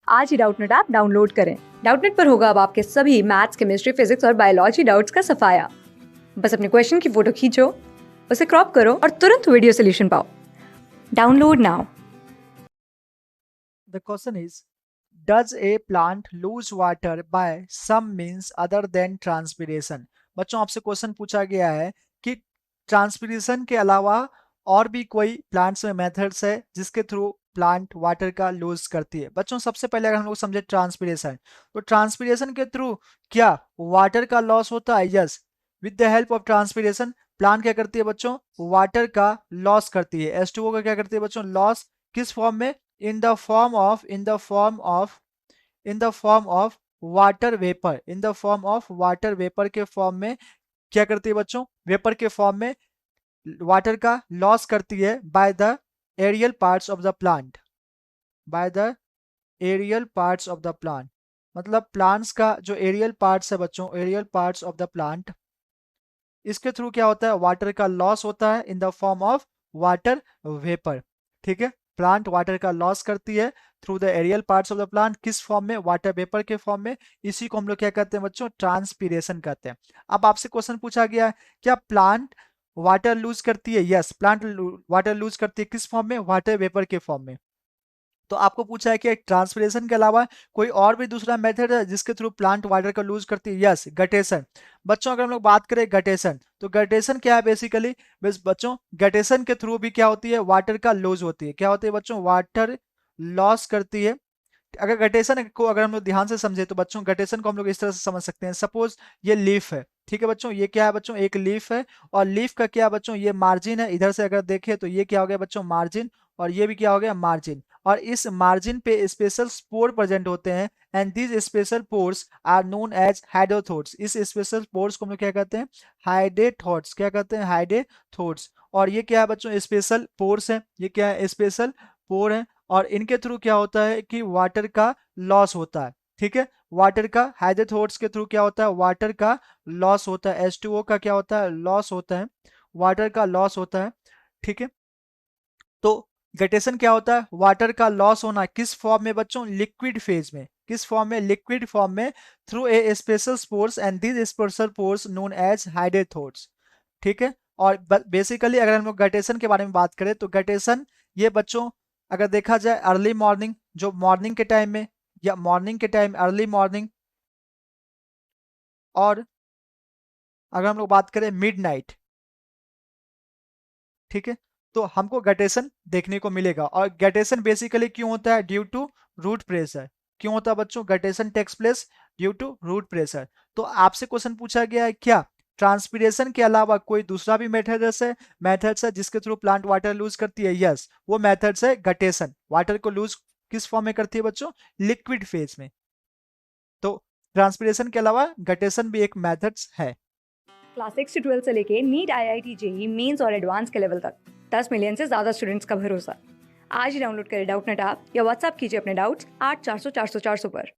आज ही Doubtnut app download करें। Doubtnut पर होगा अब आपके सभी मैथ्स, केमिस्ट्री, फिजिक्स और बायोलॉजी डाउट्स का सफाया। बस अपने क्वेश्चन की फोटो खींचो, उसे क्रॉप करो और तुरंत वीडियो सोल्यूशन पाओ। Download now. The question is, does a plant lose water by some means other than transpiration? बच्चों आपसे क्वेश्चन पूछा गया है कि ट्रांसपिरेशन के अलावा और भी कोई प्लांट्स में मेथड्स है जिसके थ्रू प्लांट वाटर का लूज करती है। बच्चों सबसे पहले अगर हम लोग समझे ट्रांसपिरेशन, तो ट्रांसपिरेशन के थ्रू क्या वाटर का लॉस होता है? Yes, with the help of transpiration plant क्या करती है बच्चों? वाटर का लॉस करती है। H2O का क्या करती है बच्चों? लॉस। किस फॉर्म में? in the form of water vapour. In the form of water vapour के फॉर्म में क्या करती है बच्चों? वेपर के फॉर्म में वाटर का लॉस करती है by the aerial parts of the plant. By the aerial parts of the plant मतलब प्लांट्स का जो एरियल पार्ट्स है बच्चों, aerial parts of the plant, इसके थ्रू क्या होता है? वाटर का लॉस होता है in the form of water vapour. ठीक है, प्लांट वाटर का लॉस करती है through the aerial parts of the plant. किस फॉर्म में? वाटर वेपर के फॉर्म में। इसी को हम लोग क्या कहते हैं बच्चों? ट्रांसपीरेशन कहते हैं। अब आपसे क्वेश्चन पूछा गया है, क्या प्लांट वाटर लूज करती है? यस, प्लांट वाटर लूज करती है। किस फॉर्म में? वाटर वेपर के फॉर्म में। तो आपको पूछा है कि ट्रांसपिरेशन के अलावा कोई और भी दूसरा मेथड है जिसके थ्रू प्लांट वाटर का लूज करती है? Yes, guttation. बच्चों अगर हम लोग बात करें गटेशन, तो गटेशन क्या है बेसिकली? बच्चों गटेशन के थ्रू भी क्या होती है? वाटर का लूज होती है। क्या होती है बच्चों? वाटर लॉस करती है। अगर गटेशन को अगर हम लोग ध्यान से समझे तो बच्चों गटेशन को हम लोग इस तरह से समझ सकते हैं। सपोज ये लीफ है, ठीक है बच्चों, ये क्या है बच्चों? एक लीफ है। और लीफ का क्या बच्चों? ये मार्जिन है। इधर से अगर देखें तो ये क्या हो गया बच्चों? मार्जिन। और ये भी क्या हो गया? मार्जिन। और इस मार्जिन पे स्पेशल स्पोर प्रेजेंट होते हैं and these special pores are known as hydathodes. इस स्पेशल पोर्स को हम लोग क्या कहते हैं? हाइड्रोथोड्स। क्या कहते हैं? हाइड्रोथोड्स। और ये क्या है बच्चों? स्पेशल पोर्स है। ये क्या है? स्पेशल पोर है। और इनके थ्रू क्या होता है कि वाटर का लॉस होता है। ठीक है, वाटर का हाइड्रोथोड्स के थ्रू क्या होता है? वाटर का लॉस होता है। H2O का क्या होता है? लॉस होता है। वाटर का लॉस होता है। ठीक है, तो गटेशन क्या होता है? वाटर का लॉस होना। किस फॉर्म में बच्चों? लिक्विड फेज में। किस फॉर्म में? लिक्विड फॉर्म में through a special spores and these special pores known as hydathodes. ठीक है, और बेसिकली अगर हम लोग गटेशन के बारे में बात करें तो गटेशन ये बच्चों अगर देखा जाए अर्ली मॉर्निंग, जो मॉर्निंग के टाइम में या मॉर्निंग के टाइम अर्ली मॉर्निंग, और अगर हम लोग बात करें मिडनाइट, ठीक है, तो हमको गटेशन देखने को मिलेगा। और गटेशन बेसिकली क्यों होता है? Due to root pressure. क्यों होता है बच्चों? Guttation takes place due to root pressure. तो आपसे क्वेश्चन पूछा गया है, क्या ट्रांसपीरेशन के अलावा कोई दूसरा भी मेथड्स है जिसके थ्रू प्लांट वाटर लूज करती है? यस, वो मेथड्स है गटेशन। वाटर को लूज किस फॉर्म में करती है बच्चों? लिक्विड फेज में। तो ट्रांसपीरेशन के अलावा गटेशन भी एक मेथड्स है। क्लास 6 से 12 से लेके नीट, IIT, जेई मेंस और एडवांस के लेवल तक 10 मिलियन से ज्यादा स्टूडेंट्स का भरोसा। आज ही डाउनलोड करें डाउटनेट ऐप या व्हाट्सएप कीजिए अपने डाउट्स 8400 400 400 पर।